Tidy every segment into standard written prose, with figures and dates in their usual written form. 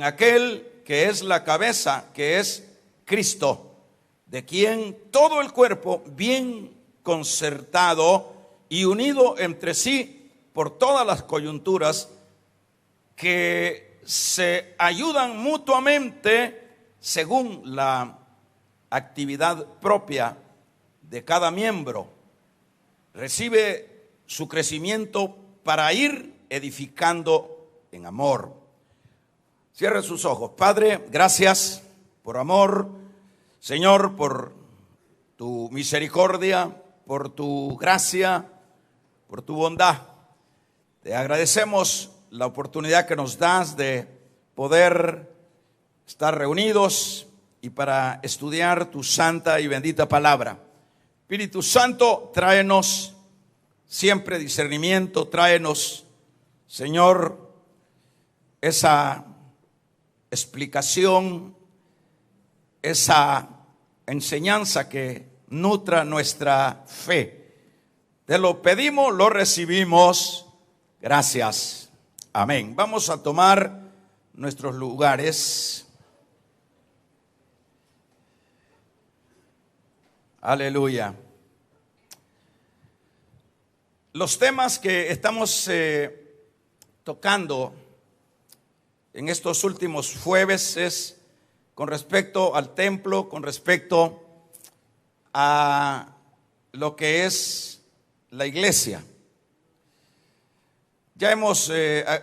aquel que es la cabeza, que es Cristo, de quien todo el cuerpo, bien concertado y unido entre sí por todas las coyunturas, que se ayudan mutuamente según la actividad propia de cada miembro, recibe su crecimiento para ir edificando en amor. Cierre sus ojos. Padre, gracias por amor, Señor, por tu misericordia, por tu gracia, por tu bondad. Te agradecemos la oportunidad que nos das de poder estar reunidos y para estudiar tu santa y bendita palabra. Espíritu Santo, tráenos siempre discernimiento, tráenos, Señor, esa explicación, esa enseñanza que nutra nuestra fe. Te lo pedimos, lo recibimos. Gracias. Amén. Vamos a tomar nuestros lugares. Aleluya. Los temas que estamos tocando en estos últimos jueves es con respecto al templo, con respecto a lo que es la iglesia. Ya hemos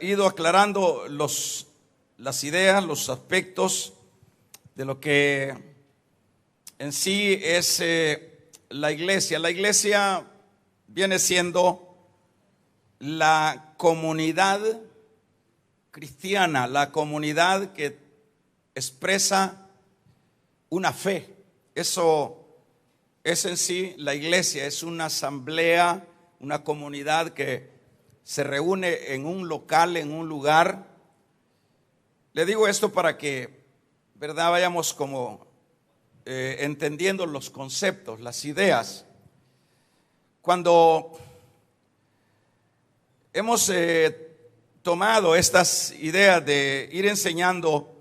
ido aclarando las ideas, los aspectos de lo que en sí es la iglesia. La iglesia viene siendo la comunidad cristiana, la comunidad que expresa una fe. Eso es en sí la iglesia, es una asamblea, una comunidad que se reúne en un local, en un lugar. Le digo esto para que, ¿verdad?, vayamos como entendiendo los conceptos, las ideas. Cuando hemos tomado estas ideas de ir enseñando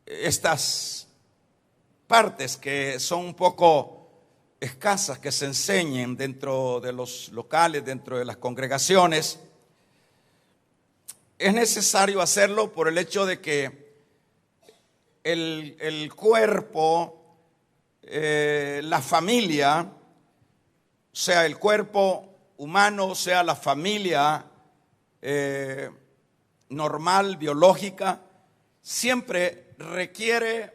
estas partes que son un poco escasas que se enseñen dentro de los locales, dentro de las congregaciones, es necesario hacerlo por el hecho de que el cuerpo, la familia, sea el cuerpo humano, sea la familia normal, biológica, siempre requiere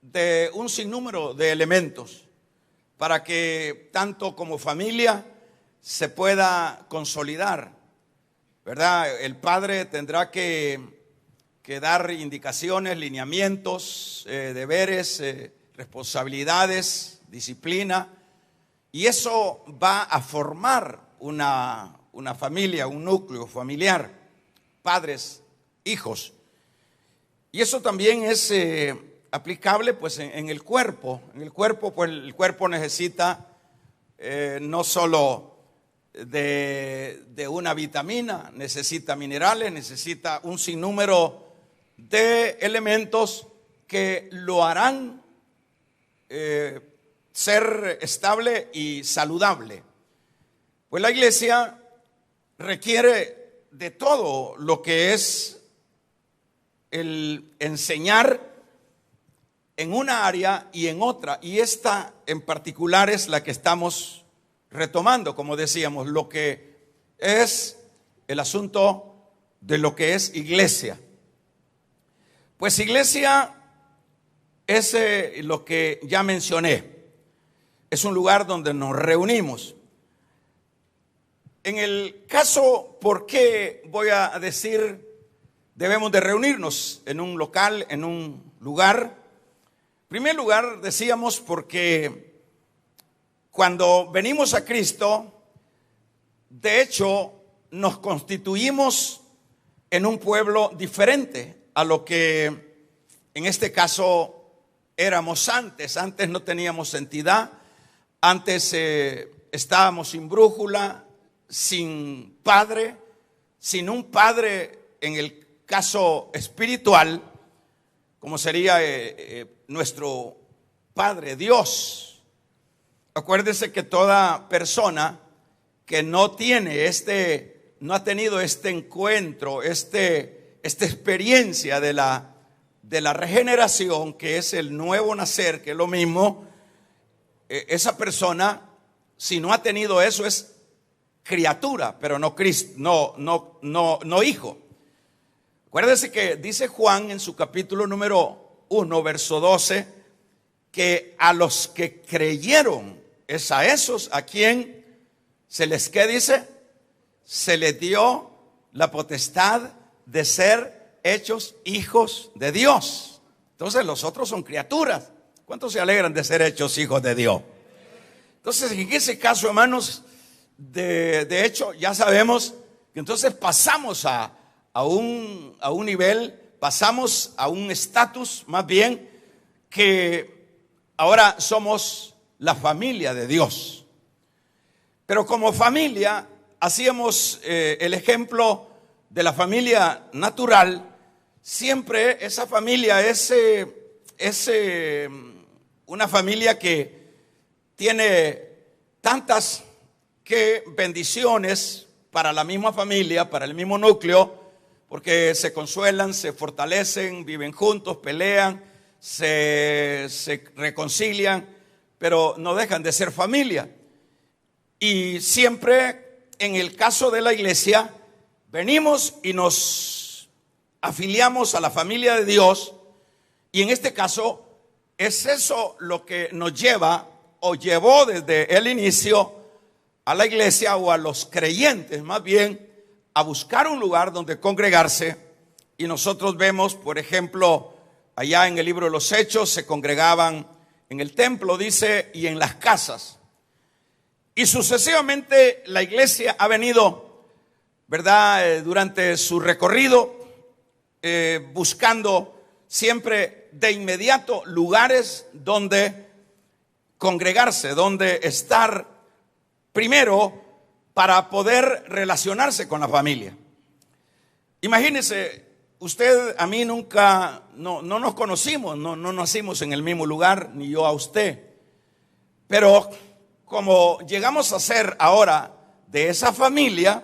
de un sinnúmero de elementos para que tanto como familia se pueda consolidar, ¿verdad? El padre tendrá que dar indicaciones, lineamientos, deberes, responsabilidades, disciplina, y eso va a formar una familia, un núcleo familiar, padres, hijos. Y eso también es aplicable pues en el cuerpo. En el cuerpo, pues el cuerpo necesita no solo de una vitamina, necesita minerales, necesita un sinnúmero de elementos que lo harán ser estable y saludable. Pues la iglesia requiere de todo lo que es el enseñar en una área y en otra, y esta en particular es la que estamos retomando, como decíamos, lo que es el asunto de lo que es iglesia. Pues iglesia es lo que ya mencioné, es un lugar donde nos reunimos. En el caso, ¿por qué voy a decir debemos de reunirnos en un local, en un lugar? En primer lugar, decíamos porque cuando venimos a Cristo, de hecho, nos constituimos en un pueblo diferente a lo que en este caso éramos antes. Antes no teníamos entidad, antes estábamos sin brújula, sin padre, sin un padre en el caso espiritual, como sería nuestro Padre Dios. Acuérdese que toda persona que no ha tenido este encuentro, esta experiencia de la regeneración, que es el nuevo nacer, que es lo mismo, esa persona, si no ha tenido eso, es criatura, pero no hijo. Acuérdese que dice Juan en su capítulo número 1, verso 12, que a los que creyeron, es a esos a quien se les, ¿qué dice? Se les dio la potestad de ser hechos hijos de Dios. Entonces los otros son criaturas. ¿Cuántos se alegran de ser hechos hijos de Dios? Entonces, en ese caso, hermanos, de hecho, ya sabemos que entonces pasamos a un nivel, pasamos a un estatus, más bien, que ahora somos la familia de Dios. Pero como familia, hacíamos el ejemplo de la familia natural. Siempre esa familia es una familia que tiene tantas que bendiciones para la misma familia, para el mismo núcleo, porque se consuelan, se fortalecen, viven juntos, pelean, se reconcilian, pero no dejan de ser familia. Y siempre en el caso de la iglesia, venimos y nos afiliamos a la familia de Dios, y en este caso es eso lo que nos lleva o llevó desde el inicio a la iglesia, o a los creyentes más bien, a buscar un lugar donde congregarse. Y nosotros vemos, por ejemplo, allá en el libro de los Hechos, se congregaban en el templo, dice, y en las casas. Y sucesivamente la iglesia ha venido, ¿verdad?, durante su recorrido, buscando siempre de inmediato lugares donde congregarse, donde estar primero para poder relacionarse con la familia. Imagínese, usted a mí nunca, no nos conocimos, no nacimos en el mismo lugar, ni yo a usted. Pero como llegamos a ser ahora de esa familia,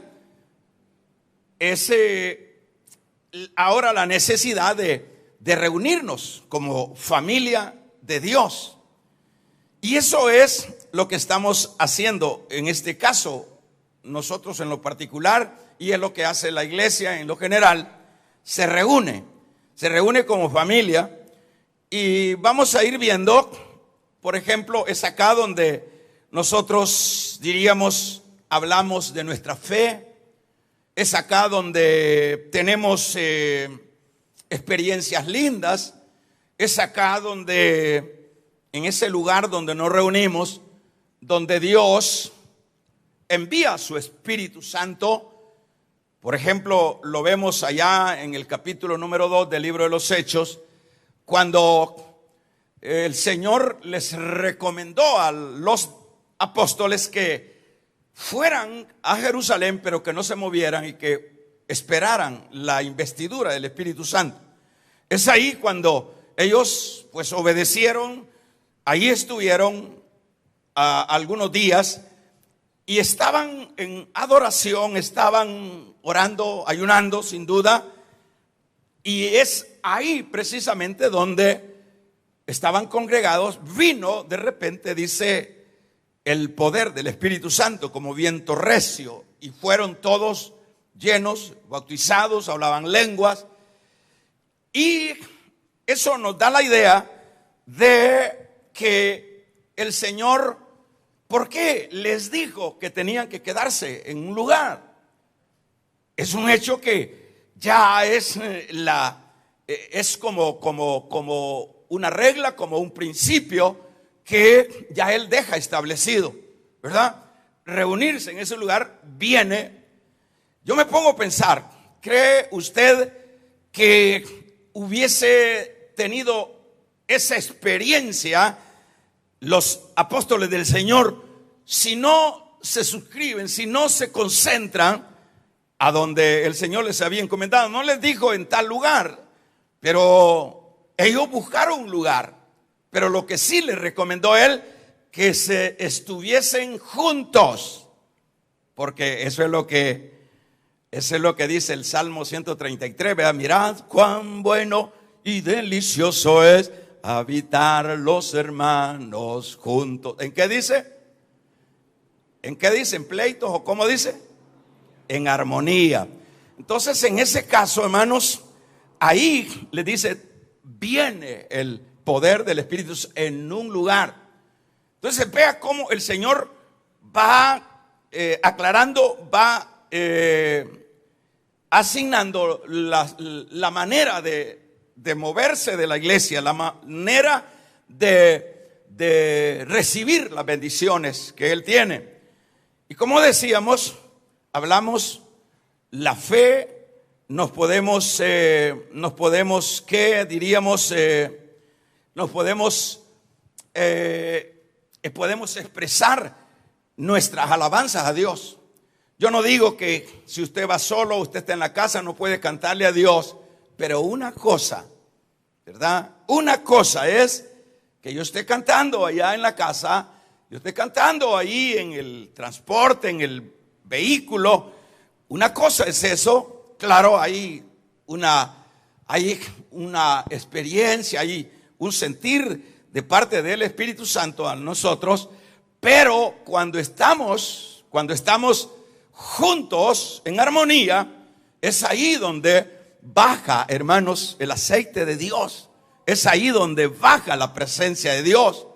ahora la necesidad de reunirnos como familia de Dios. Y eso es lo que estamos haciendo en este caso, nosotros en lo particular, y es lo que hace la iglesia en lo general. Se reúne como familia, y vamos a ir viendo, por ejemplo, es acá donde nosotros diríamos, hablamos de nuestra fe, es acá donde tenemos experiencias lindas, es acá donde, en ese lugar donde nos reunimos, donde Dios envía su Espíritu Santo. Por ejemplo, lo vemos allá en el capítulo número 2 del libro de los Hechos, cuando el Señor les recomendó a los apóstoles que fueran a Jerusalén, pero que no se movieran y que esperaran la investidura del Espíritu Santo. Es ahí cuando ellos pues obedecieron, ahí estuvieron algunos días y estaban en adoración, estaban orando, ayunando sin duda, y es ahí precisamente donde estaban congregados. Vino de repente, dice, el poder del Espíritu Santo como viento recio, y fueron todos llenos, bautizados, hablaban lenguas. Y eso nos da la idea de que el Señor, ¿por qué les dijo que tenían que quedarse en un lugar? Es un hecho que ya es como una regla, como un principio que ya Él deja establecido, ¿verdad? Reunirse en ese lugar viene. Yo me pongo a pensar, ¿cree usted que hubiese tenido esa experiencia los apóstoles del Señor si no se suscriben, si no se concentran a donde el Señor les había encomendado? No les dijo en tal lugar, pero ellos buscaron un lugar, pero lo que sí les recomendó él, que se estuviesen juntos, porque eso es lo que dice el Salmo 133, ¿verdad? Mirad cuán bueno y delicioso es habitar los hermanos juntos. ¿En qué dice? ¿En qué dice? ¿En pleitos o cómo dice? En armonía. Entonces, en ese caso, hermanos, ahí le dice, viene el poder del Espíritu en un lugar. Entonces, vea cómo el Señor va aclarando, va asignando la manera de moverse de la iglesia, la manera de recibir las bendiciones que Él tiene. Y como decíamos, hablamos la fe, nos podemos expresar nuestras alabanzas a Dios. Yo no digo que si usted va solo, usted está en la casa, no puede cantarle a Dios, pero una cosa, ¿verdad? Una cosa es que yo esté cantando allá en la casa, yo esté cantando ahí en el transporte, en el vehículo. Una cosa es eso, claro, hay una experiencia, hay un sentir de parte del Espíritu Santo a nosotros, pero cuando estamos juntos en armonía, es ahí donde baja, hermanos, el aceite de Dios. Es ahí donde baja la presencia de Dios.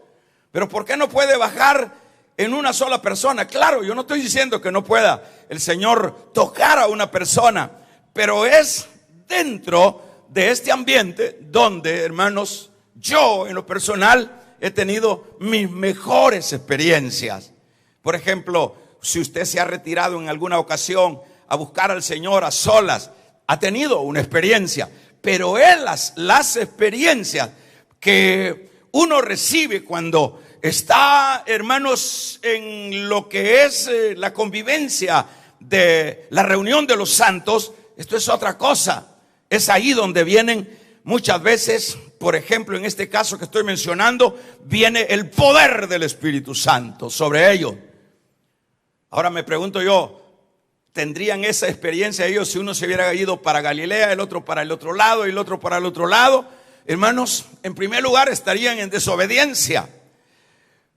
Pero ¿por qué no puede bajar en una sola persona? Claro, yo no estoy diciendo que no pueda el Señor tocar a una persona, pero es dentro de este ambiente donde, hermanos, yo en lo personal he tenido mis mejores experiencias. Por ejemplo, si usted se ha retirado en alguna ocasión a buscar al Señor a solas, ha tenido una experiencia, pero las experiencias que uno recibe cuando está, hermanos, en lo que es la convivencia de la reunión de los santos, esto es otra cosa. Es ahí donde vienen muchas veces, por ejemplo, en este caso que estoy mencionando, viene el poder del Espíritu Santo sobre ellos. Ahora me pregunto yo, ¿tendrían esa experiencia ellos si uno se hubiera ido para Galilea, el otro para el otro lado y el otro para el otro lado? Hermanos, en primer lugar estarían en desobediencia.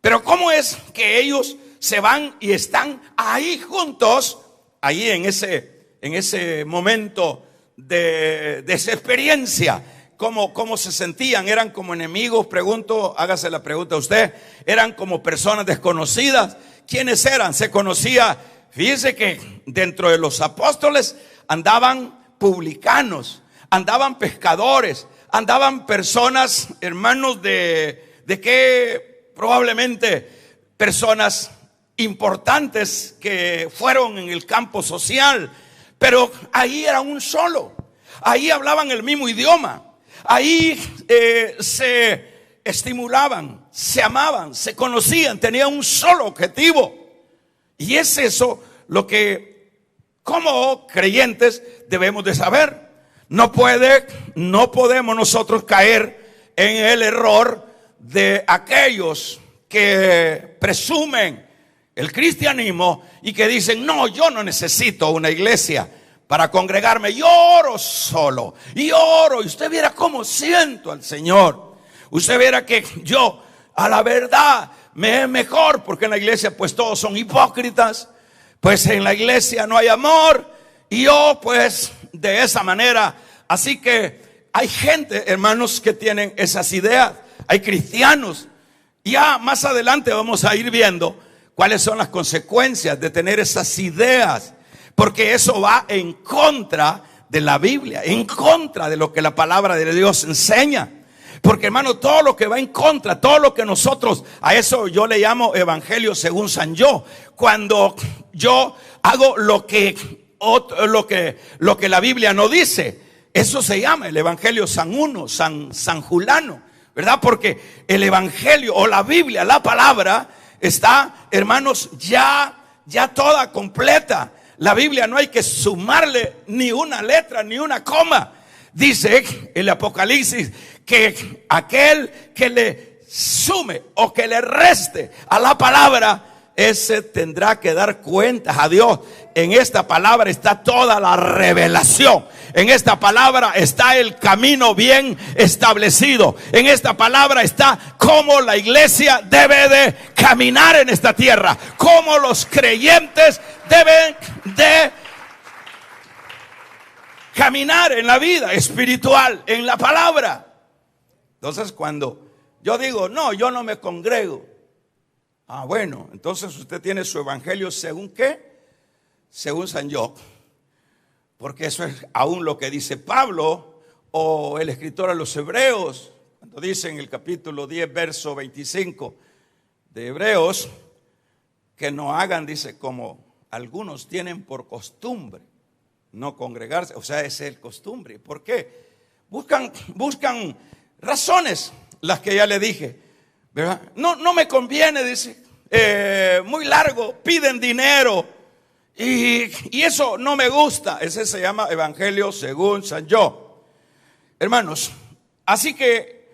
Pero ¿cómo es que ellos se van y están ahí juntos, ahí en ese momento de esa experiencia? ¿Cómo se sentían? ¿Eran como enemigos? Pregunto, hágase la pregunta a usted. ¿Eran como personas desconocidas? ¿Quiénes eran? Se conocía. Fíjese que dentro de los apóstoles andaban publicanos, andaban pescadores, andaban personas, hermanos, de que probablemente personas importantes que fueron en el campo social, pero ahí era un solo, ahí hablaban el mismo idioma, ahí se estimulaban, se amaban, se conocían, tenían un solo objetivo. Y es eso lo que como creyentes debemos de saber. No podemos nosotros caer en el error de aquellos que presumen el cristianismo y que dicen, no, yo no necesito una iglesia para congregarme, yo oro solo, y oro, y usted viera cómo siento al Señor. Usted viera que yo, a la verdad, me es mejor, porque en la iglesia pues todos son hipócritas, pues en la iglesia no hay amor, y yo pues de esa manera. Así que hay gente, hermanos, que tienen esas ideas, hay cristianos. Ya más adelante vamos a ir viendo cuáles son las consecuencias de tener esas ideas, porque eso va en contra de la Biblia, en contra de lo que la palabra de Dios enseña. Porque, hermano, todo lo que va en contra, todo lo que nosotros, a eso yo le llamo evangelio según San Yo. Cuando yo hago lo que la Biblia no dice, eso se llama el evangelio San Uno, San Julano, ¿verdad? Porque el evangelio o la Biblia, la palabra, está, hermanos, ya toda completa. La Biblia no hay que sumarle ni una letra, ni una coma. Dice el Apocalipsis que aquel que le sume o que le reste a la palabra, ese tendrá que dar cuentas a Dios. En esta palabra está toda la revelación. En esta palabra está el camino bien establecido. En esta palabra está cómo la iglesia debe de caminar en esta tierra, cómo los creyentes deben de caminar en la vida espiritual, en la palabra. Entonces, cuando yo digo, no, yo no me congrego. Ah, bueno, entonces usted tiene su evangelio según ¿qué? Según San John. Porque eso es aún lo que dice Pablo o el escritor a los Hebreos, cuando dice en el capítulo 10, verso 25 de Hebreos, que no hagan, dice, como algunos tienen por costumbre no congregarse. O sea, esa es el costumbre. ¿Por qué? Buscan razones, las que ya le dije, ¿verdad? No me conviene, dice, muy largo, piden dinero y eso no me gusta. Ese se llama evangelio según San John, hermanos. Así que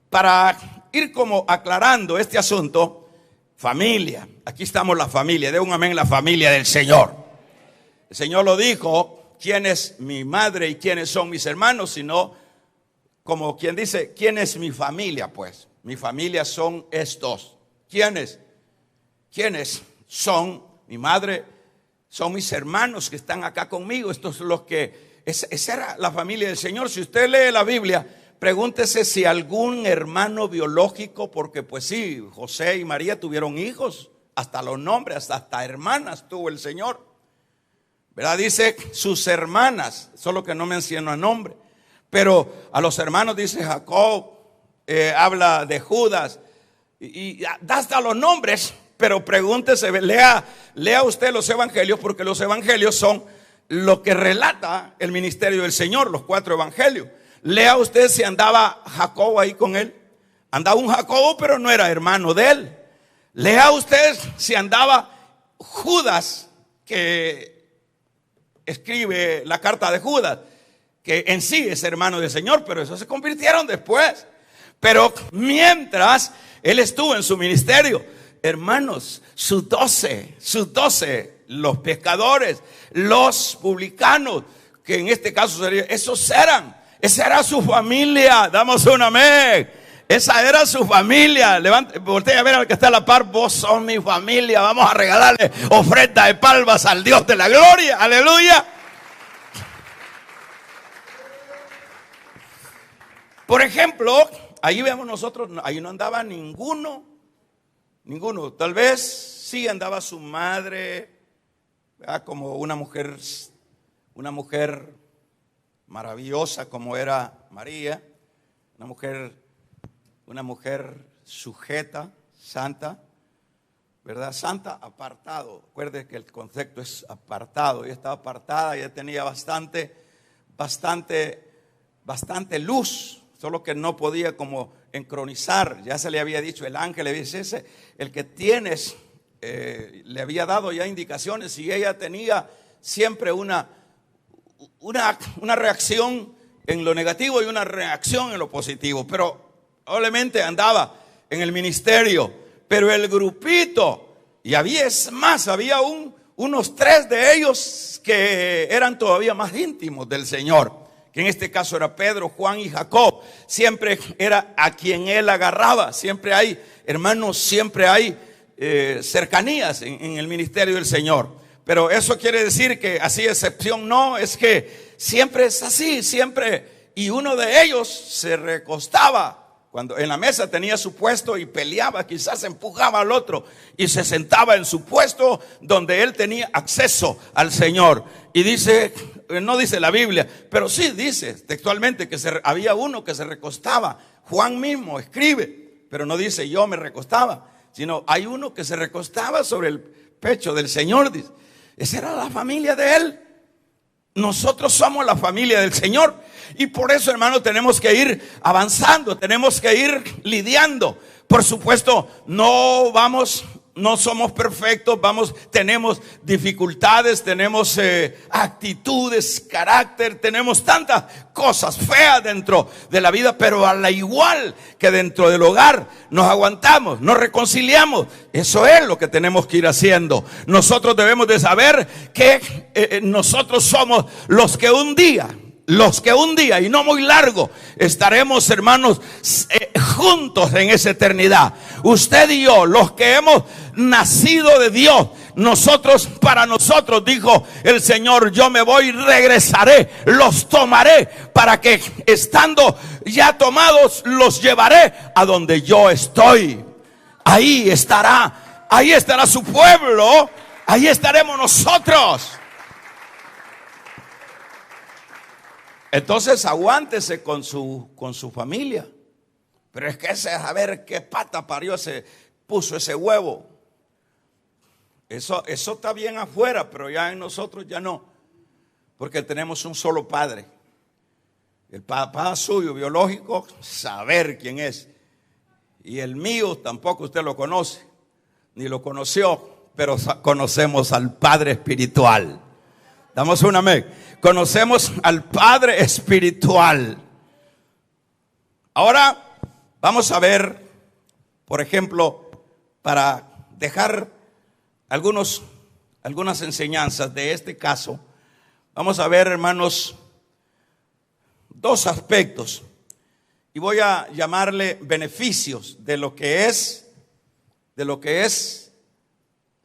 para ir como aclarando este asunto, familia, aquí estamos la familia, de un amén, la familia del Señor. El Señor lo dijo, ¿quién es mi madre y quiénes son mis hermanos? Sino como quien dice, ¿quién es mi familia? Pues mi familia son estos. ¿Quiénes? ¿Quiénes son mi madre? Son mis hermanos que están acá conmigo. Estos son los que, esa era la familia del Señor. Si usted lee la Biblia, pregúntese si algún hermano biológico, porque pues sí, José y María tuvieron hijos, hasta los nombres, hasta hermanas tuvo el Señor, ¿verdad? Dice sus hermanas, solo que no menciona nombre. Pero a los hermanos dice Jacob, habla de Judas y da hasta los nombres. Pero pregúntese, lea usted los evangelios, porque los evangelios son lo que relata el ministerio del Señor, los 4 evangelios. Lea usted si andaba Jacobo ahí con él. Andaba un Jacobo, pero no era hermano de él. Lea usted si andaba Judas, que escribe la carta de Judas, que en sí es hermano del Señor, pero esos se convirtieron después. Pero mientras él estuvo en su ministerio, hermanos, sus 12, los pescadores, los publicanos, que en este caso sería, esa era su familia. Damos un amén. Esa era su familia. Voltea a ver al que está a la par. Vos sos mi familia. Vamos a regalarle ofrenda de palmas al Dios de la gloria. Aleluya. Por ejemplo, ahí vemos nosotros, ahí no andaba ninguno. Tal vez sí andaba su madre, ¿verdad? Como una mujer maravillosa como era María, una mujer sujeta, santa, ¿verdad? Santa, apartado. Recuerde que el concepto es apartado. Ella estaba apartada, ella tenía bastante luz, solo que no podía como encronizar. Ya se le había dicho, el ángel le dice, el que tienes, le había dado ya indicaciones, y ella tenía siempre una reacción en lo negativo y una reacción en lo positivo. Pero probablemente andaba en el ministerio, pero el grupito, y había unos 3 de ellos que eran todavía más íntimos del Señor, que en este caso era Pedro, Juan y Jacob. Siempre era a quien él agarraba. Siempre hay, hermanos, cercanías en el ministerio del Señor. Pero eso quiere decir que así excepción no, es que siempre es así, siempre. Y uno de ellos se recostaba cuando en la mesa tenía su puesto y peleaba, quizás empujaba al otro y se sentaba en su puesto donde él tenía acceso al Señor. Y dice, no dice la Biblia, pero sí dice textualmente que había uno que se recostaba. Juan mismo escribe, pero no dice yo me recostaba, sino hay uno que se recostaba sobre el pecho del Señor, dice. Esa era la familia de él. Nosotros somos la familia del Señor. Y por eso, hermano, tenemos que ir avanzando, tenemos que ir lidiando. Por supuesto, no vamos no somos perfectos, tenemos dificultades, tenemos actitudes, carácter, tenemos tantas cosas feas dentro de la vida, pero a la igual que dentro del hogar nos aguantamos, nos reconciliamos. Eso es lo que tenemos que ir haciendo. Nosotros debemos de saber que nosotros somos los que un día, y no muy largo, estaremos, hermanos, juntos en esa eternidad. Usted y yo, los que hemos nacido de Dios, para nosotros, dijo el Señor, yo me voy y regresaré, los tomaré, para que estando ya tomados, los llevaré a donde yo estoy. Ahí estará su pueblo, ahí estaremos nosotros. Entonces aguántese con su familia. Pero es que a ver qué pata puso ese huevo. Eso está bien afuera, pero ya en nosotros ya no. Porque tenemos un solo padre. El papá suyo biológico, saber quién es. Y el mío tampoco usted lo conoce, ni lo conoció, pero conocemos al Padre espiritual. Damos un amén. Conocemos al Padre espiritual. Ahora vamos a ver, por ejemplo, para dejar algunas enseñanzas de este caso, vamos a ver, hermanos, dos aspectos. Y voy a llamarle beneficios de lo que es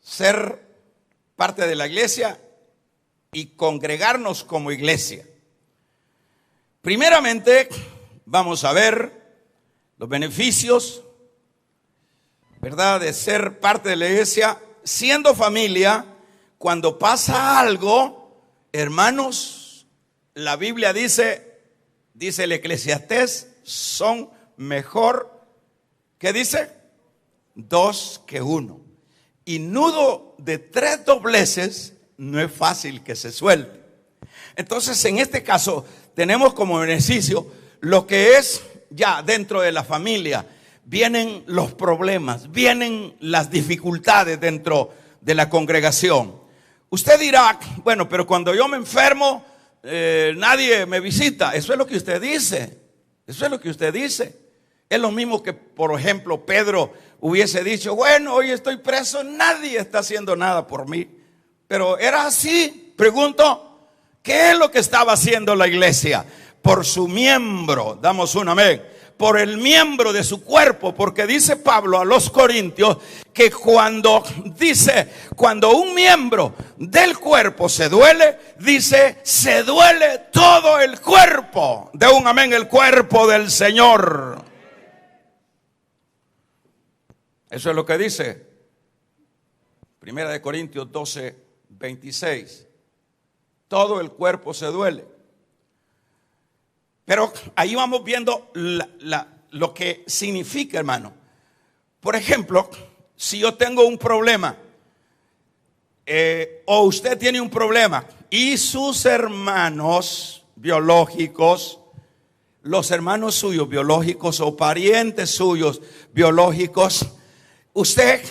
ser parte de la iglesia y congregarnos como iglesia. Primeramente, vamos a ver los beneficios, ¿verdad?, de ser parte de la iglesia, siendo familia. Cuando pasa algo, hermanos, la Biblia dice el Eclesiastés, son mejor, ¿qué dice? 2 que 1. Y nudo de 3 dobleces no es fácil que se suelte. Entonces, en este caso, tenemos como beneficio lo que es ya dentro de la familia. Vienen los problemas, vienen las dificultades dentro de la congregación. Usted dirá, bueno, pero cuando yo me enfermo, nadie me visita. Eso es lo que usted dice. Eso es lo que usted dice. Es lo mismo que, por ejemplo, Pedro hubiese dicho, bueno, hoy estoy preso, nadie está haciendo nada por mí. Pero era así. Pregunto, ¿qué es lo que estaba haciendo la iglesia? Por su miembro, damos un amén, por el miembro de su cuerpo, porque dice Pablo a los Corintios que cuando un miembro del cuerpo se duele, dice, se duele todo el cuerpo. De un amén, el cuerpo del Señor. Eso es lo que dice 1 Corintios 12:26. Todo el cuerpo se duele. Pero ahí vamos viendo lo que significa, hermano. Por ejemplo, si yo tengo un problema, o usted tiene un problema, y sus hermanos biológicos, los hermanos suyos biológicos o parientes suyos biológicos, usted,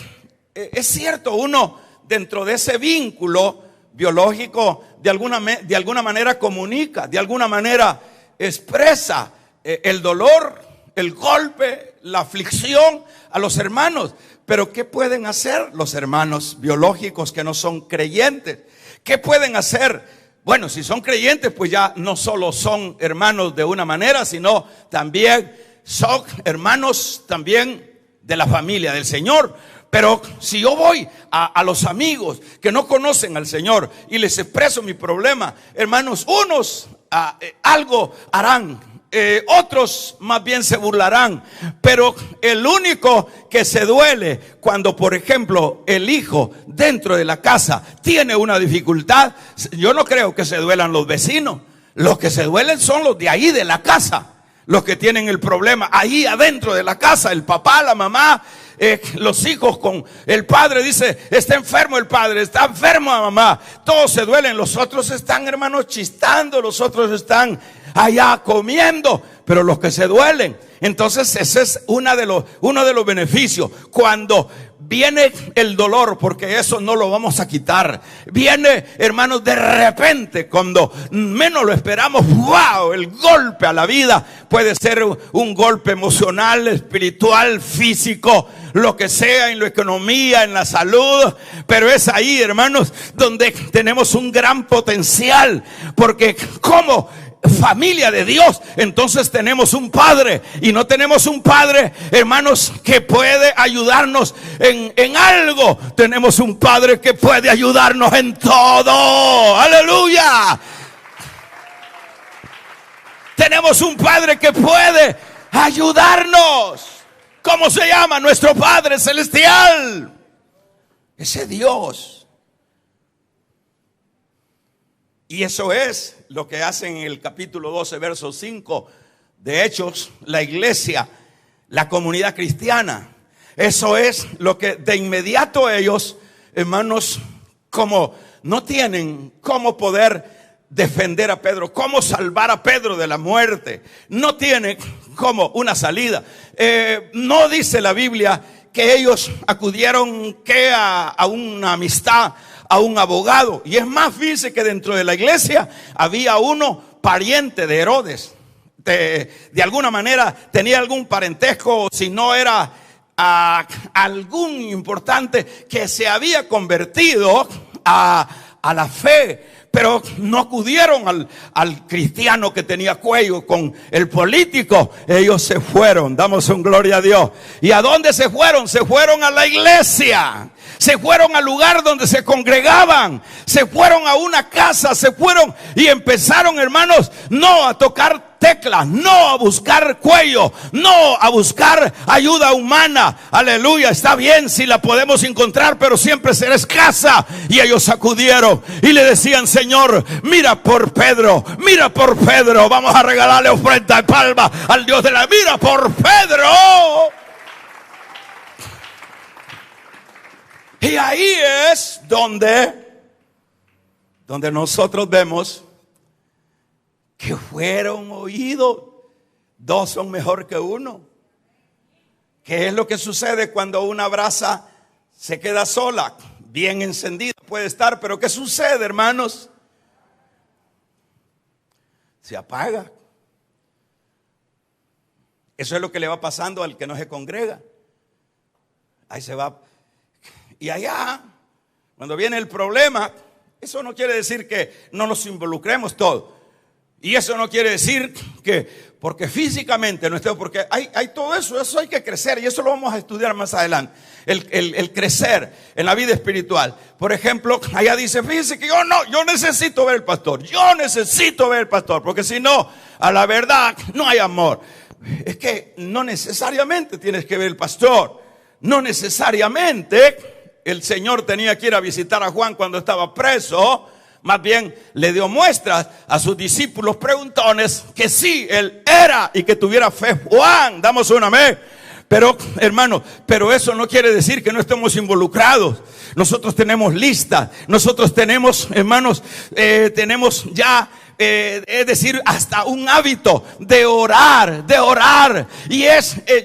es cierto, uno dentro de ese vínculo biológico de alguna manera comunica, de alguna manera expresa el dolor, el golpe, la aflicción a los hermanos. Pero ¿qué pueden hacer los hermanos biológicos que no son creyentes? ¿Qué pueden hacer? Bueno, si son creyentes, pues ya no solo son hermanos de una manera, sino también son hermanos también de la familia del Señor. Pero si yo voy a los amigos que no conocen al Señor y les expreso mi problema, hermanos, unos algo harán, otros más bien se burlarán. Pero el único que se duele cuando, por ejemplo, el hijo dentro de la casa tiene una dificultad, yo no creo que se duelan los vecinos. Los que se duelen son los de ahí de la casa, los que tienen el problema ahí adentro de la casa, el papá, la mamá, los hijos con el padre. Dice, está enfermo el padre, está enfermo la mamá, todos se duelen. Los otros están, hermanos, chistando, los otros están allá comiendo, pero los que se duelen. Entonces ese es uno de los beneficios. Cuando viene el dolor, porque eso no lo vamos a quitar. Viene, hermanos, de repente, cuando menos lo esperamos. ¡Wow! El golpe a la vida puede ser un golpe emocional, espiritual, físico, lo que sea, en la economía, en la salud. Pero es ahí, hermanos, donde tenemos un gran potencial, porque como familia de Dios, entonces tenemos un Padre, y no tenemos un Padre, hermanos, que puede ayudarnos en algo. Tenemos un Padre que puede ayudarnos en todo. Aleluya. Tenemos un Padre que puede ayudarnos. ¿Cómo se llama? Nuestro Padre Celestial. Ese Dios. Y eso es lo que hacen en el capítulo 12, verso 5 de Hechos, la iglesia, la comunidad cristiana. Eso es lo que de inmediato ellos, hermanos, como no tienen cómo poder defender a Pedro, cómo salvar a Pedro de la muerte, no tienen como una salida. No dice la Biblia que ellos acudieron a una amistad, a un abogado. Y es más, fíjense que dentro de la iglesia había uno pariente de Herodes. De alguna manera tenía algún parentesco, si no era algún importante que se había convertido a la fe. Pero no acudieron al cristiano que tenía cuello con el político. Ellos se fueron, damos un gloria a Dios. ¿Y a dónde se fueron? Se fueron a la iglesia. Se fueron al lugar donde se congregaban. Se fueron a una casa. Se fueron y empezaron, hermanos, no a tocar teclas, no a buscar cuello, no a buscar ayuda humana. Aleluya, está bien si la podemos encontrar, pero siempre será escasa. Y ellos acudieron y le decían: Señor, mira por Pedro, mira por Pedro. Vamos a regalarle ofrenda de palma al Dios de la mira por Pedro. Y ahí es donde nosotros vemos que fueron oídos. Dos son mejor que uno. ¿Qué es lo que sucede cuando una brasa se queda sola? Bien encendida puede estar, pero ¿qué sucede, hermanos? Se apaga. Eso es lo que le va pasando al que no se congrega. Ahí se va. Y allá, cuando viene el problema, eso no quiere decir que no nos involucremos todos. Y eso no quiere decir que, porque físicamente no estemos, porque hay todo eso hay que crecer, y eso lo vamos a estudiar más adelante. El crecer en la vida espiritual. Por ejemplo, allá dice: fíjense que yo necesito ver al pastor. Yo necesito ver al pastor, porque si no, a la verdad, no hay amor. Es que no necesariamente tienes que ver al pastor. No necesariamente el Señor tenía que ir a visitar a Juan cuando estaba preso. Más bien le dio muestras a sus discípulos preguntones que sí, él era, y que tuviera fe. Juan, damos un amén. Pero, hermano, pero eso no quiere decir que no estemos involucrados. Nosotros tenemos listas. Nosotros tenemos, hermanos, tenemos ya, es decir, hasta un hábito de orar. Y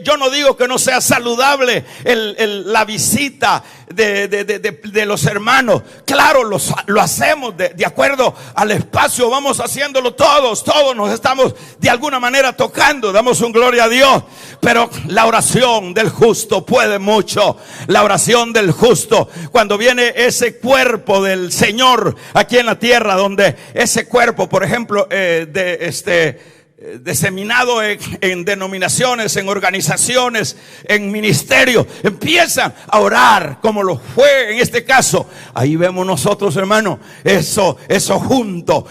yo no digo que no sea saludable la visita de los hermanos. Claro, lo hacemos de acuerdo al espacio. Vamos haciéndolo todos nos estamos de alguna manera tocando. Damos un gloria a Dios. Pero la oración del justo puede mucho. La oración del justo, cuando viene ese cuerpo del Señor aquí en la tierra, donde ese cuerpo, por ejemplo, diseminado en denominaciones, en organizaciones, en ministerios, empiezan a orar como lo fue en este caso. Ahí vemos nosotros, hermano, eso junto.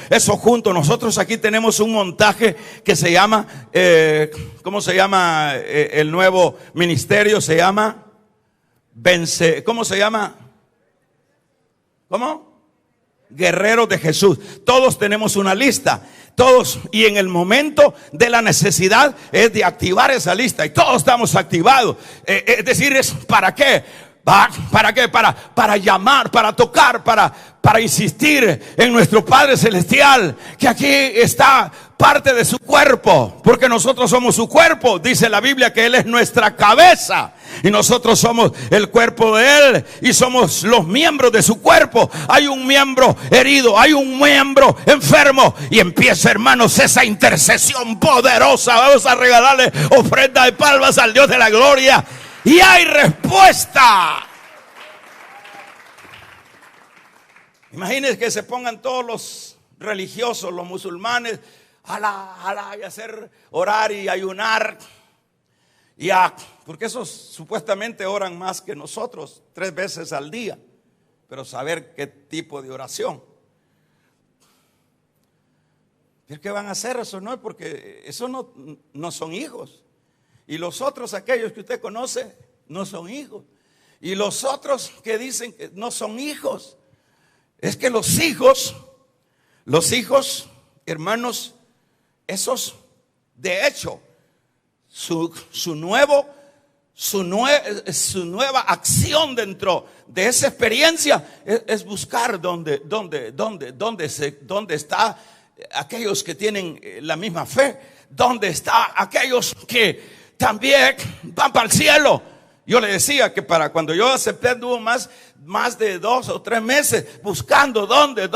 Nosotros aquí tenemos un montaje que se llama, ¿cómo se llama el nuevo ministerio? Se llama ¿cómo se llama? ¿Cómo? Guerreros de Jesús. Todos tenemos una lista. Todos, y en el momento de la necesidad es de activar esa lista, y todos estamos activados. Es decir, ¿para qué? ¿Para qué? Para llamar, para tocar, para insistir en nuestro Padre Celestial, que aquí está parte de su cuerpo, porque nosotros somos su cuerpo. Dice la Biblia que Él es nuestra cabeza y nosotros somos el cuerpo de Él y somos los miembros de su cuerpo. Hay un miembro herido, hay un miembro enfermo y empieza, hermanos, esa intercesión poderosa. Vamos a regalarle ofrenda de palmas al Dios de la gloria y hay respuesta. Imagínense que se pongan todos los religiosos, los musulmanes, y hacer orar y ayunar. Porque esos supuestamente oran más que nosotros, 3 veces al día. Pero saber qué tipo de oración. ¿Qué van a hacer? Eso no, porque eso no son hijos. Y los otros, aquellos que usted conoce, no son hijos. Y los otros que dicen que no son hijos. Es que los hijos, hermanos, esos, de hecho, su nueva acción dentro de esa experiencia es buscar dónde está aquellos que tienen la misma fe, dónde está aquellos que también van para el cielo. Yo le decía que para cuando yo acepté tuvo más de 2 o 3 meses buscando dónde.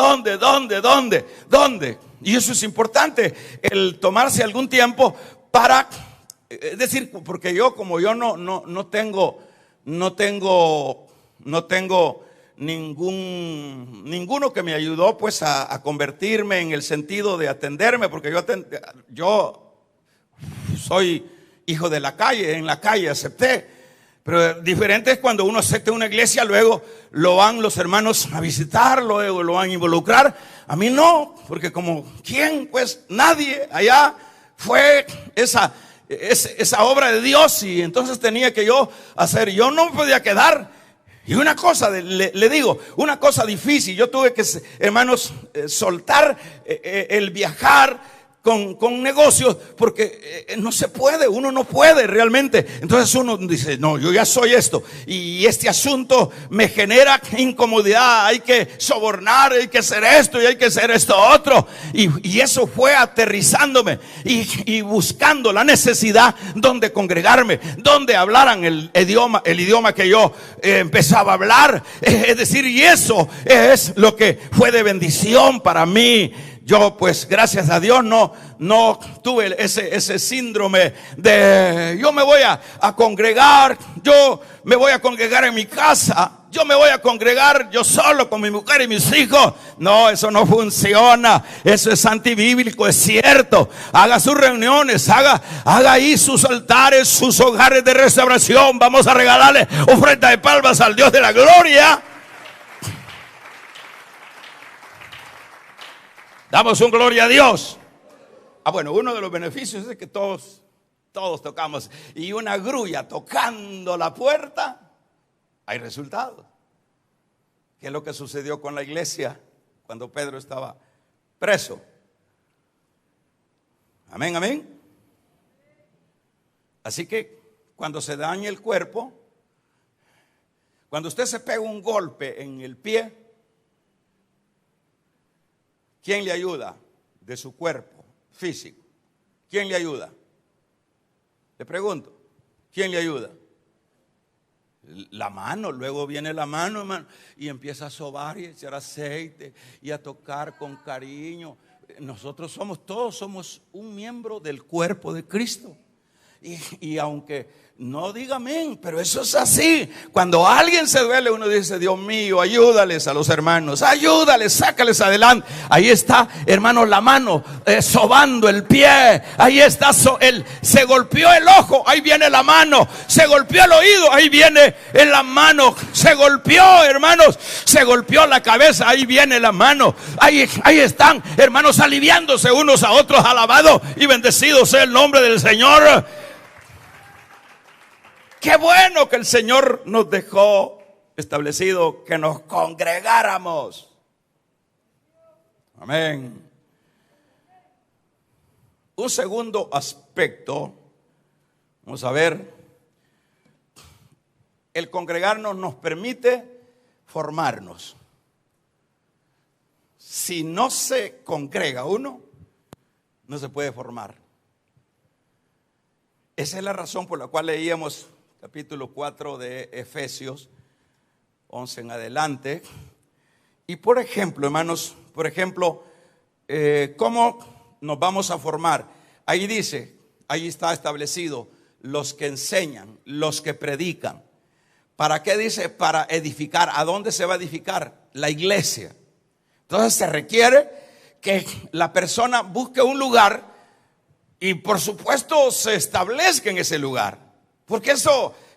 Y eso es importante, el tomarse algún tiempo para decir, porque yo como yo no tengo ninguno que me ayudó pues a convertirme en el sentido de atenderme, porque yo soy hijo de la calle, en la calle acepté. Pero diferente es cuando uno acepta una iglesia, luego lo van los hermanos a visitar, luego lo van a involucrar. A mí no, porque como ¿quién? Pues nadie. Allá fue esa obra de Dios y entonces tenía que yo hacer. Yo no me podía quedar. Y una cosa, le digo, una cosa difícil. Yo tuve que, hermanos, soltar el viajar con negocios, porque no se puede, uno no puede realmente. Entonces uno dice, no, yo ya soy esto y este asunto me genera incomodidad, hay que sobornar, hay que hacer esto y hay que hacer esto otro, y eso fue aterrizándome y buscando la necesidad donde congregarme, donde hablaran el idioma que yo empezaba a hablar, es decir, y eso es lo que fue de bendición para mí. Yo pues gracias a Dios no tuve ese síndrome de yo me voy a congregar, yo me voy a congregar en mi casa, yo me voy a congregar yo solo con mi mujer y mis hijos. No, eso no funciona, eso es antibíblico, es cierto. Haga sus reuniones, haga ahí sus altares, sus hogares de restauración. Vamos a regalarle ofrenda de palmas al Dios de la gloria. Damos un gloria a Dios. Bueno, uno de los beneficios es que todos tocamos. Y una grulla tocando la puerta, hay resultados. ¿Qué es lo que sucedió con la iglesia cuando Pedro estaba preso? Amén, amén. Así que cuando se daña el cuerpo, cuando usted se pega un golpe en el pie, ¿quién le ayuda? De su cuerpo físico. ¿Quién le ayuda? Le pregunto, ¿quién le ayuda? La mano, luego viene la mano, hermano, y empieza a sobar y a echar aceite y a tocar con cariño. Nosotros todos somos un miembro del cuerpo de Cristo. Y aunque no diga amén, pero eso es así. Cuando alguien se duele, uno dice, Dios mío, ayúdales a los hermanos, ayúdales, sácales adelante. Ahí está, hermanos, la mano sobando el pie. Ahí está, se golpeó el ojo, ahí viene la mano. Se golpeó el oído, ahí viene en la mano. Se golpeó, hermanos, se golpeó la cabeza, ahí viene la mano. Ahí están, hermanos, aliviándose unos a otros. Alabado y bendecido sea el nombre del Señor. Qué bueno que el Señor nos dejó establecido que nos congregáramos. Amén. Un segundo aspecto, vamos a ver, el congregarnos nos permite formarnos. Si no se congrega uno, no se puede formar. Esa es la razón por la cual leíamos capítulo 4 de Efesios 11 en adelante. Y por ejemplo, hermanos, ¿cómo nos vamos a formar? Ahí dice, ahí está establecido, los que enseñan, los que predican. ¿Para qué dice? Para edificar. ¿A dónde se va a edificar? La iglesia. Entonces se requiere que la persona busque un lugar y por supuesto se establezca en ese lugar. Porque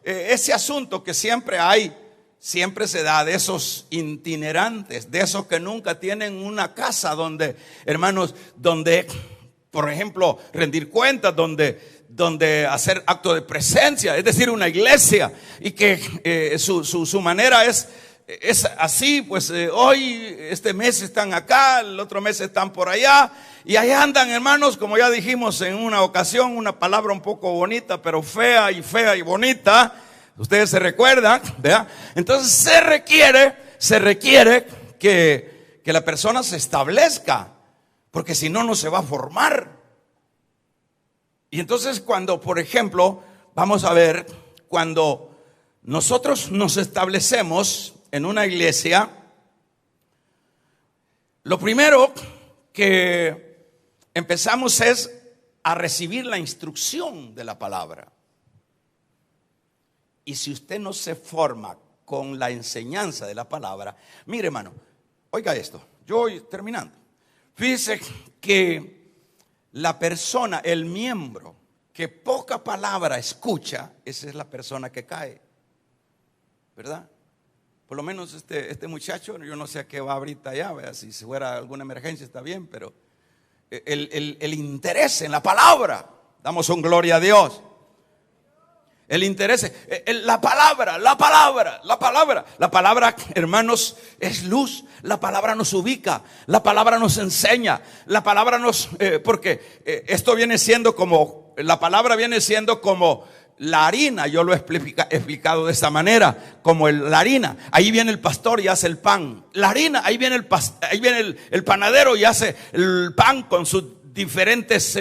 ese asunto que siempre hay, siempre se da de esos itinerantes, de esos que nunca tienen una casa donde, hermanos, donde, por ejemplo, rendir cuentas, donde hacer acto de presencia, es decir, una iglesia, y que su manera es así, pues hoy, este mes están acá, el otro mes están por allá, y ahí andan, hermanos, como ya dijimos en una ocasión, una palabra un poco bonita, pero fea y bonita. Ustedes se recuerdan, ¿verdad? Entonces se requiere que la persona se establezca, porque si no, no se va a formar. Y entonces cuando, por ejemplo, vamos a ver, cuando nosotros nos establecemos en una iglesia, lo primero que empezamos es a recibir la instrucción de la palabra. Y si usted no se forma con la enseñanza de la palabra, mire, hermano, oiga esto, yo voy terminando. Fíjese que la persona, el miembro que poca palabra escucha, esa es la persona que cae, ¿verdad? Por lo menos este muchacho, yo no sé a qué va ahorita allá, ¿verdad? Si fuera alguna emergencia está bien, pero el interés en la palabra, damos un gloria a Dios. El interés, la palabra, hermanos, es luz. La palabra nos ubica, la palabra nos enseña, la palabra porque esto viene siendo como, la palabra viene siendo como la harina. Yo lo he explicado de esta manera, como la harina. Ahí viene el pastor y hace el pan. La harina, ahí viene el panadero y hace el pan con sus diferentes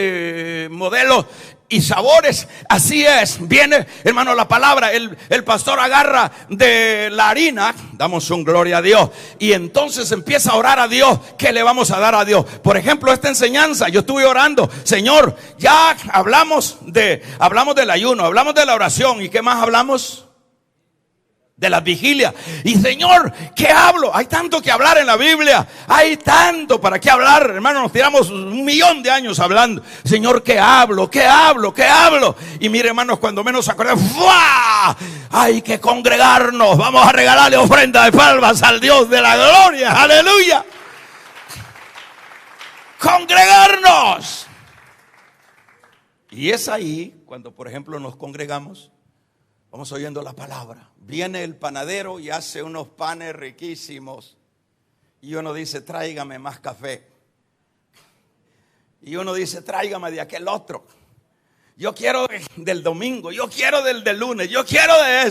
modelos y sabores. Así es, viene, hermano, la palabra. El pastor agarra de la harina, damos un gloria a Dios, y entonces empieza a orar a Dios. ¿Qué le vamos a dar a Dios? Por ejemplo, esta enseñanza, yo estuve orando, Señor, ya hablamos del ayuno, hablamos de la oración, ¿y qué más hablamos? De las vigilias. Y Señor, ¿qué hablo? Hay tanto que hablar en la Biblia, hay tanto para qué hablar, hermano. Nos tiramos 1.000.000 de años hablando. Señor, ¿qué hablo? Y mire, hermanos, cuando menos acordamos, ¡fua! Hay que congregarnos. Vamos a regalarle ofrenda de palmas al Dios de la gloria. Aleluya. Congregarnos. Y es ahí cuando, por ejemplo, nos congregamos, vamos oyendo la palabra. Viene el panadero y hace unos panes riquísimos. Y uno dice, tráigame más café. Y uno dice, tráigame de aquel otro. Yo quiero del domingo, yo quiero del lunes, yo quiero de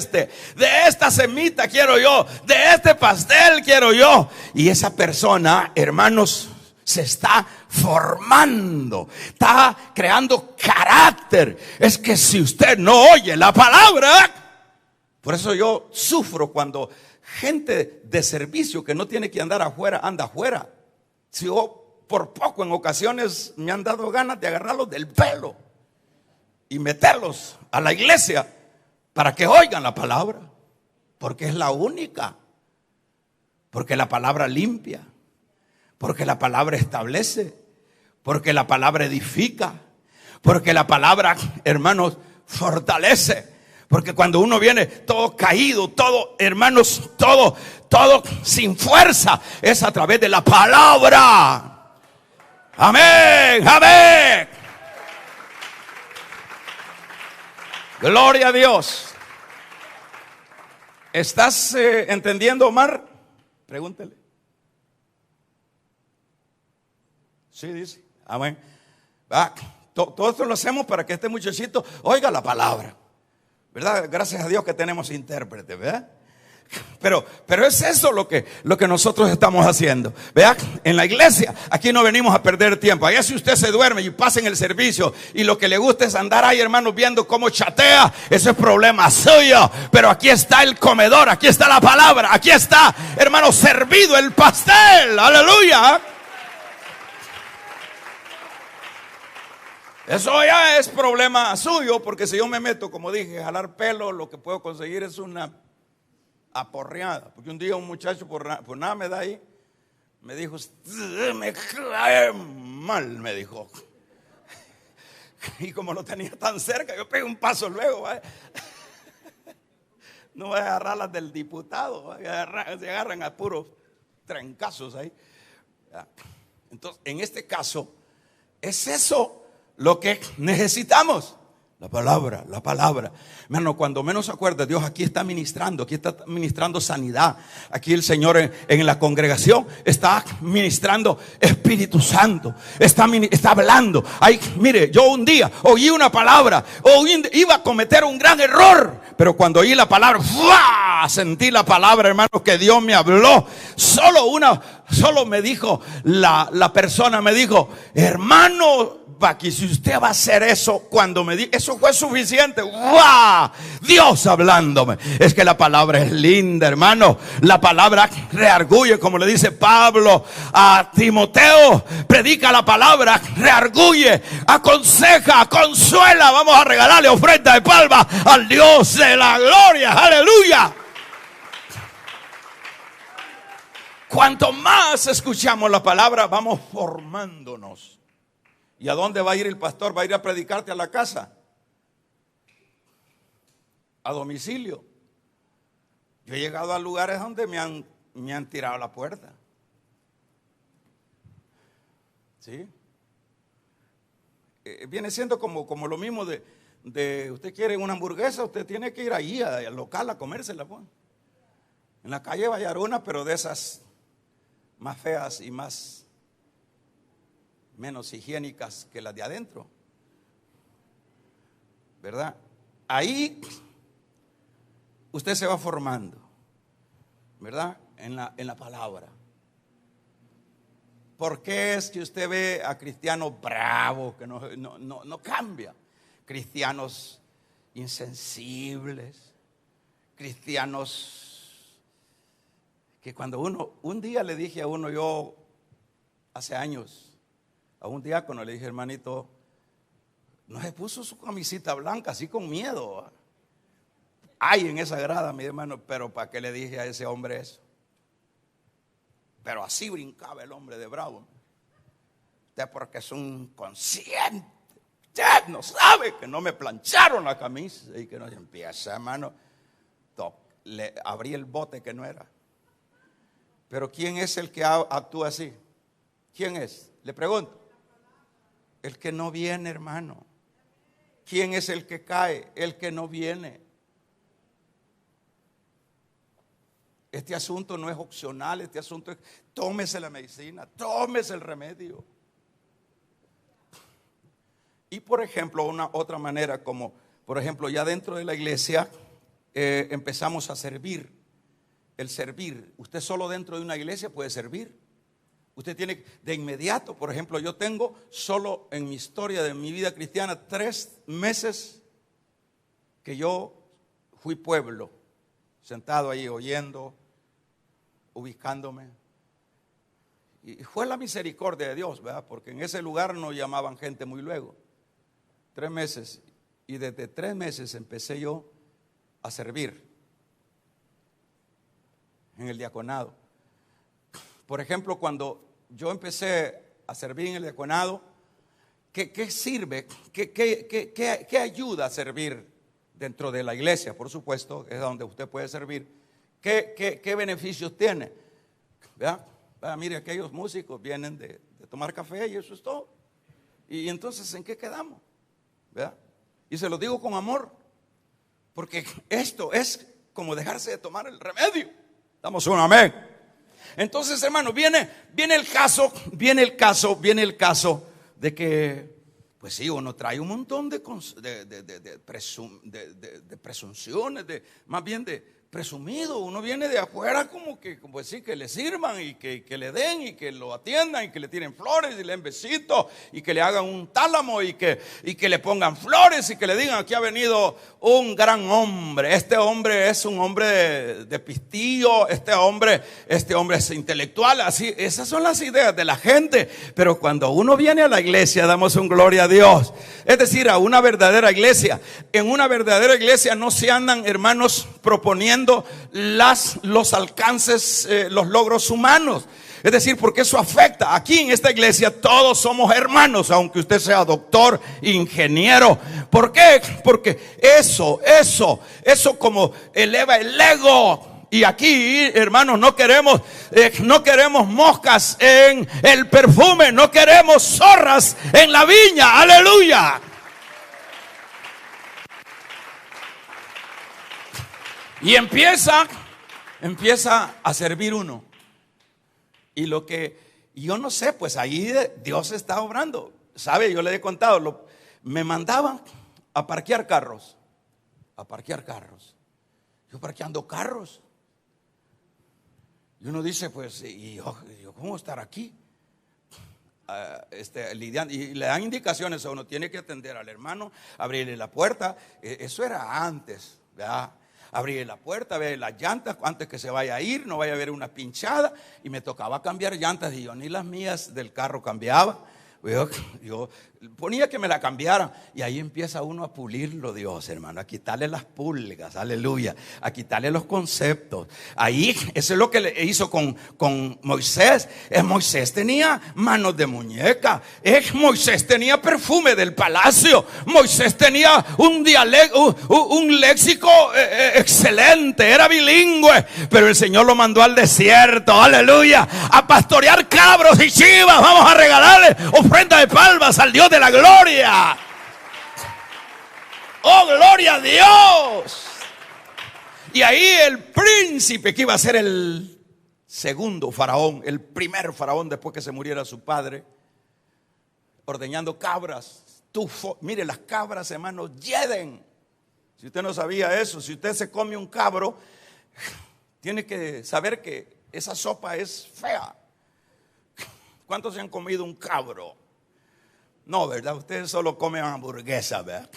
esta semita quiero yo, de este pastel quiero yo. Y esa persona, hermanos, se está formando, está creando carácter. Es que si usted no oye la palabra, por eso yo sufro cuando gente de servicio que no tiene que andar afuera, anda afuera. Si yo por poco en ocasiones me han dado ganas de agarrarlos del pelo y meterlos a la iglesia para que oigan la palabra, porque es la única, porque la palabra limpia, porque la palabra establece, porque la palabra edifica, porque la palabra, hermanos, fortalece. Porque cuando uno viene todo caído, todo, hermanos, todo sin fuerza, es a través de la palabra. Amén, amén. Gloria a Dios. ¿Estás entendiendo, Omar? Pregúntele. Sí, dice. Amén. Todo esto lo hacemos para que este muchachito oiga la palabra. ¿verdad? Gracias a Dios que tenemos intérprete, ¿verdad? Pero es eso lo que nosotros estamos haciendo. Vea, en la iglesia, aquí no venimos a perder tiempo. Allá si usted se duerme y pasa en el servicio y lo que le gusta es andar ahí, hermanos, viendo cómo chatea, ese es problema suyo. Pero aquí está el comedor, aquí está la palabra, aquí está, hermano, servido el pastel. Aleluya. Eso ya es problema suyo, porque si yo me meto, como dije, a jalar pelo, lo que puedo conseguir es una aporreada. Porque un día un muchacho por nada me da ahí, me dijo, me cae mal, me dijo. Y como lo tenía tan cerca, yo pegué un paso luego, ¿vale? No voy a agarrar las del diputado, se agarran a puros trancazos ahí. Entonces, en este caso, es eso lo que necesitamos. La palabra, la palabra. Hermano, cuando menos se acuerda, Dios aquí está ministrando sanidad. Aquí el Señor en la congregación está ministrando Espíritu Santo. Está hablando. Ay, mire, yo un día oí una palabra, iba a cometer un gran error, pero cuando oí la palabra, ¡fua! Sentí la palabra, hermano, que Dios me habló. Solo me dijo, la persona me dijo, hermano, que si usted va a hacer eso, cuando me di, eso fue suficiente. ¡Wow! Dios hablándome. Es que la palabra es linda, hermano. La palabra reargulle, como le dice Pablo a Timoteo. Predica la palabra, reargulle, aconseja, consuela. Vamos a regalarle ofrenda de palma al Dios de la gloria. Aleluya. Cuanto más escuchamos la palabra, vamos formándonos. ¿Y a dónde va a ir el pastor? ¿Va a ir a predicarte a la casa? A domicilio. Yo he llegado a lugares donde me han tirado la puerta. ¿Sí? Viene siendo como lo mismo de usted quiere una hamburguesa, usted tiene que ir ahí al local a comérsela, pues. En la calle va a hallar una, pero de esas más feas y menos higiénicas que las de adentro, ¿verdad? Ahí usted se va formando, ¿verdad? En la palabra. ¿Por qué es que usted ve a cristianos bravos que no cambia? Cristianos insensibles, cristianos que cuando un día le dije a uno, yo hace años, a un diácono le dije, hermanito, no se puso su camisita blanca así con miedo. Ay, en esa grada, mi hermano, pero ¿para qué le dije a ese hombre eso? Pero así brincaba el hombre de bravo. Usted porque es un consciente. Usted no sabe que no me plancharon la camisa. Y que no se empieza, hermano. Le abrí el bote que no era. Pero ¿quién es el que actúa así? ¿Quién es? Le pregunto. El que no viene, hermano. ¿Quién es el que cae? El que no viene. Este asunto no es opcional, este asunto es, tómese la medicina, tómese el remedio. Y por ejemplo, otra manera como, por ejemplo, ya dentro de la iglesia empezamos a servir. El servir, usted solo dentro de una iglesia puede servir. Usted tiene de inmediato, por ejemplo, yo tengo solo en mi historia de mi vida cristiana 3 meses que yo fui pueblo, sentado ahí oyendo, ubicándome. Y fue la misericordia de Dios, ¿verdad? Porque en ese lugar no llamaban gente muy luego. 3 meses. Y desde 3 meses empecé yo a servir en el diaconado. Por ejemplo, cuando yo empecé a servir en el diaconado, ¿qué sirve? ¿Qué ayuda a servir dentro de la iglesia? Por supuesto, es donde usted puede servir. ¿Qué beneficios tiene? ¿Verdad? Mire, aquellos músicos vienen de tomar café y eso es todo. Y entonces, ¿en qué quedamos? ¿Verdad? Y se lo digo con amor, porque esto es como dejarse de tomar el remedio. Damos un amén. Entonces, hermano, viene el caso de que pues sí, uno trae un montón de presunciones, más bien de presumido. Uno viene de afuera como que, como decir, que le sirvan y que le den y que lo atiendan y que le tiren flores y le den besitos y que le hagan un tálamo y que le pongan flores y que le digan: aquí ha venido un gran hombre. Este hombre es un hombre de pistillo, este hombre es intelectual. Así, esas son las ideas de la gente. Pero cuando uno viene a la iglesia, damos un gloria a Dios. Es decir, a una verdadera iglesia. En una verdadera iglesia no se andan, hermanos, proponiendo los alcances, los logros humanos. Es decir, porque eso afecta. Aquí en esta iglesia todos somos hermanos, aunque usted sea doctor, ingeniero. ¿Por qué? Porque eso como eleva el ego. Y aquí, hermanos, no queremos moscas en el perfume, no queremos zorras en la viña. Aleluya. Y empieza a servir uno. Y lo que yo no sé, pues ahí Dios está obrando. ¿Sabe? Yo le he contado, me mandaban a parquear carros. Yo parqueando carros. Y uno dice, pues, ¿y yo cómo estar aquí? Lidiando, y le dan indicaciones a uno. Tiene que atender al hermano, abrirle la puerta. Eso era antes, ¿verdad? Abrir la puerta, ver las llantas antes que se vaya a ir, no vaya a haber una pinchada. Y me tocaba cambiar llantas y yo ni las mías del carro cambiaba. Yo ponía que me la cambiaran. Y ahí empieza uno a pulirlo, Dios, hermano, a quitarle las pulgas, aleluya, a quitarle los conceptos. Ahí, eso es lo que le hizo con Moisés. Moisés tenía manos de muñeca. Moisés tenía perfume del palacio. Moisés tenía un dialecto, un léxico excelente, era bilingüe. Pero el Señor lo mandó al desierto, aleluya, a pastorear cabros y chivas. Vamos a regalarle ofrenda de palmas al Dios de la gloria. Oh, gloria a Dios. Y ahí el príncipe que iba a ser el segundo faraón, el primer faraón después que se muriera su padre, ordeñando cabras. Mire, las cabras, hermanos, hieden. Si usted no sabía eso, si usted se come un cabro, tiene que saber que esa sopa es fea. ¿Cuántos se han comido un cabro? No, ¿verdad? Ustedes solo comen hamburguesa, ¿verdad?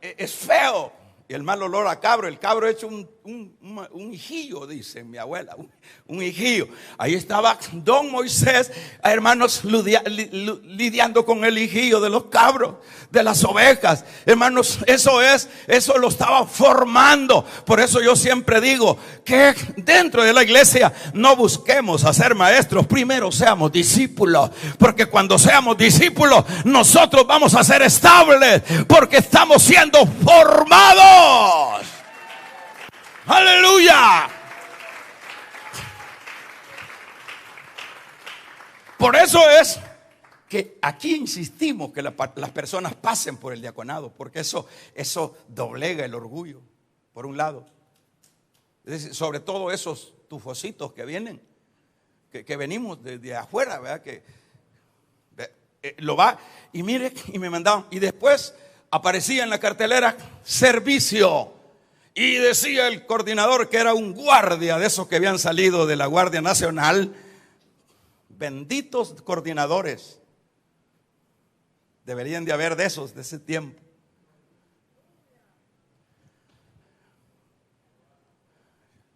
Es feo. Y el mal olor a cabro. El cabro hecho un hijillo, dice mi abuela. Un hijillo. Ahí estaba don Moisés, hermanos, lidiando con el hijillo de los cabros, de las ovejas. Hermanos, eso lo estaba formando. Por eso yo siempre digo que dentro de la iglesia no busquemos a ser maestros. Primero seamos discípulos. Porque cuando seamos discípulos, nosotros vamos a ser estables. Porque estamos siendo formados. Aleluya. Por eso es que aquí insistimos que las personas pasen por el diaconado, porque eso doblega el orgullo, por un lado. Es decir, sobre todo esos tufositos que vienen, que venimos de afuera, ¿verdad? Que lo va, y mire, y me mandaban, y después aparecía en la cartelera servicio. Y decía el coordinador que era un guardia de esos que habían salido de la Guardia Nacional. Benditos coordinadores. Deberían de haber de esos de ese tiempo.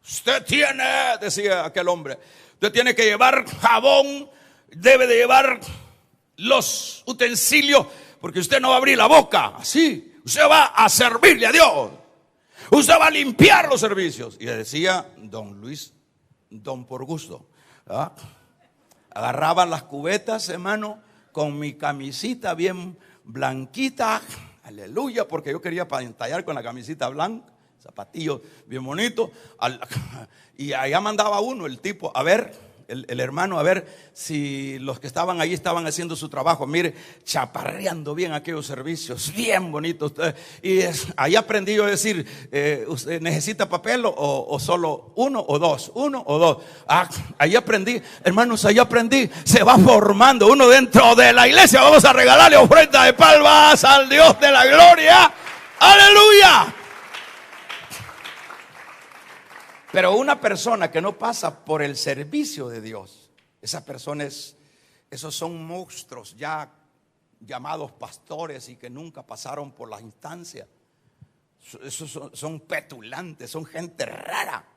Usted tiene, decía aquel hombre, usted tiene que llevar jabón, debe de llevar los utensilios, porque usted no va a abrir la boca así. Usted va a servirle a Dios. Usted va a limpiar los servicios. Y le decía don Luis, don por gusto, ¿verdad? Agarraban las cubetas, hermano, con mi camisita bien blanquita, aleluya, porque yo quería pantallar con la camisita blanca, zapatillos bien bonitos. Y allá mandaba uno, el tipo, a ver, el hermano a ver si los que estaban allí estaban haciendo su trabajo. Mire, chaparreando bien aquellos servicios, bien bonitos. Y ahí aprendí yo a decir, ¿usted necesita papel o solo uno o dos? Uno o dos. Ahí aprendí, hermanos, ahí aprendí. Se va formando uno dentro de la iglesia. Vamos a regalarle ofrenda de palmas al Dios de la gloria. ¡Aleluya! Pero una persona que no pasa por el servicio de Dios, esa persona esos son monstruos ya llamados pastores y que nunca pasaron por las instancias. Esos son petulantes, son gente rara.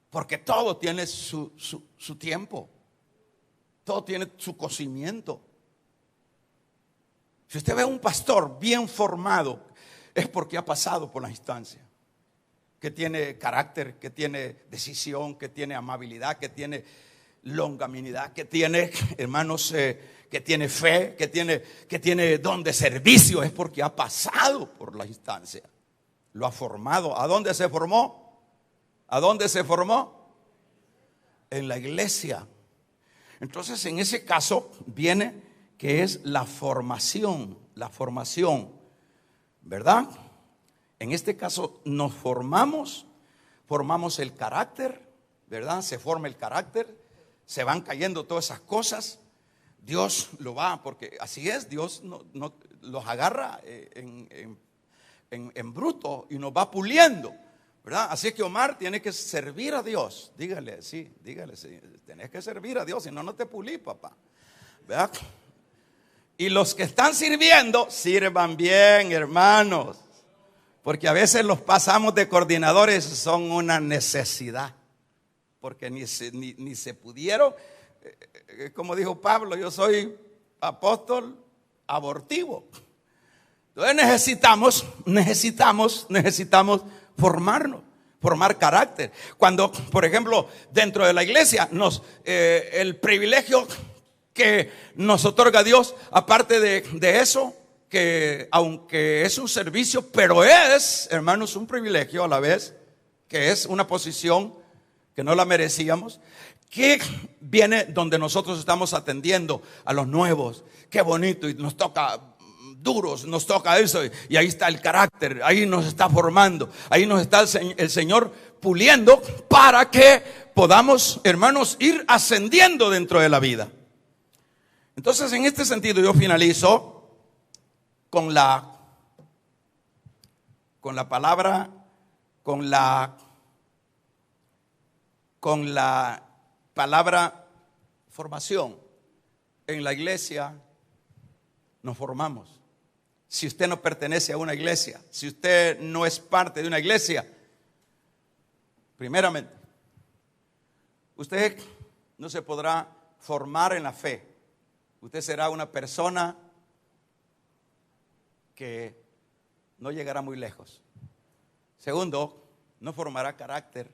Porque todo tiene su tiempo, todo tiene su cocimiento. Si usted ve a un pastor bien formado, es porque ha pasado por las instancias. Que tiene carácter, que tiene decisión, que tiene amabilidad, que tiene longanimidad, que tiene, hermanos, que tiene fe, que tiene don de servicio. Es porque ha pasado por la instancia. Lo ha formado. ¿A dónde se formó? ¿A dónde se formó? En la iglesia. Entonces, en ese caso viene que es la formación, ¿verdad? En este caso nos formamos el carácter, ¿verdad? Se forma el carácter, se van cayendo todas esas cosas. Dios lo va, porque así es, Dios no los agarra en bruto y nos va puliendo, ¿verdad? Así es que Omar tiene que servir a Dios. Dígale, sí, tenés que servir a Dios, si no, no te pulí, papá, ¿verdad? Y los que están sirviendo, sirvan bien, hermanos. Porque a veces los pasamos de coordinadores, son una necesidad. Porque ni se pudieron, como dijo Pablo, yo soy apóstol abortivo. Entonces necesitamos formar carácter. Cuando, por ejemplo, dentro de la iglesia, el privilegio que nos otorga Dios, aparte de eso, que aunque es un servicio, pero es, hermanos, un privilegio a la vez, que es una posición que no la merecíamos, que viene donde nosotros estamos atendiendo a los nuevos. Qué bonito, y nos toca duros, nos toca eso, y ahí está el carácter, ahí nos está formando, ahí nos está el Señor puliendo para que podamos, hermanos, ir ascendiendo dentro de la vida. Entonces, en este sentido, yo finalizo con la palabra formación. En la iglesia nos formamos. Si usted no pertenece a una iglesia, si usted no es parte de una iglesia, primeramente, usted no se podrá formar en la fe. Usted será una persona que no llegará muy lejos. Segundo, no formará carácter,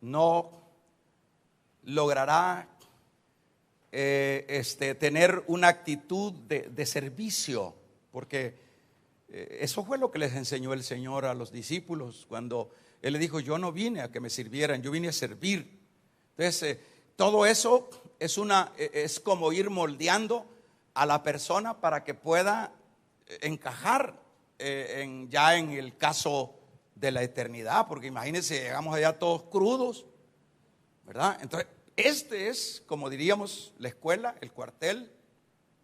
no logrará tener una actitud de servicio, porque eso fue lo que les enseñó el Señor a los discípulos cuando Él le dijo: yo no vine a que me sirvieran, yo vine a servir. Entonces, todo eso es como ir moldeando a la persona para que pueda encajar ya en el caso de la eternidad, porque imagínense, llegamos allá todos crudos, ¿verdad? Entonces, este es, como diríamos, la escuela, el cuartel,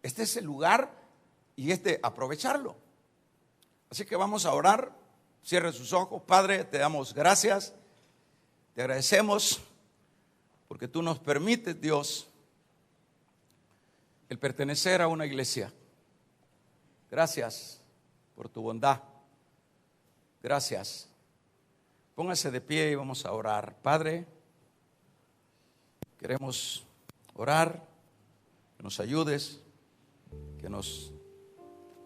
este es el lugar y aprovecharlo. Así que vamos a orar. Cierre sus ojos. Padre, te damos gracias, te agradecemos porque tú nos permites, Dios, el pertenecer a una iglesia. Gracias por tu bondad. Gracias. Póngase de pie y vamos a orar. Padre, queremos orar, que nos ayudes, que nos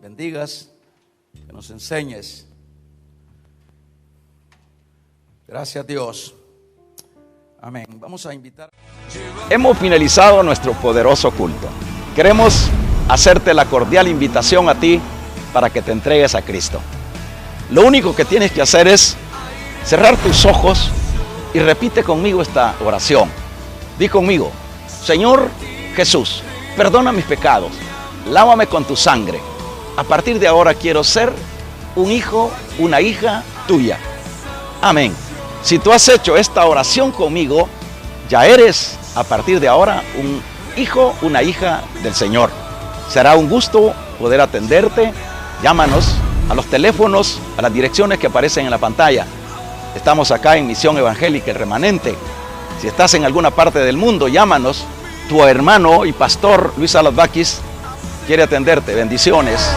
bendigas, que nos enseñes. Gracias, Dios. Amén. Vamos a invitar. Hemos finalizado nuestro poderoso culto. Queremos hacerte la cordial invitación a ti para que te entregues a Cristo. Lo único que tienes que hacer es cerrar tus ojos y repite conmigo esta oración. Di conmigo: Señor Jesús, perdona mis pecados, lávame con tu sangre. A partir de ahora quiero ser un hijo, una hija tuya. Amén. Si tú has hecho esta oración conmigo, ya eres a partir de ahora un hijo, una hija del Señor. Será un gusto poder atenderte. Llámanos a los teléfonos, a las direcciones que aparecen en la pantalla. Estamos acá en Misión Evangélica El Remanente. Si estás en alguna parte del mundo, llámanos. Tu hermano y pastor Luis Salas Baquis quiere atenderte. Bendiciones.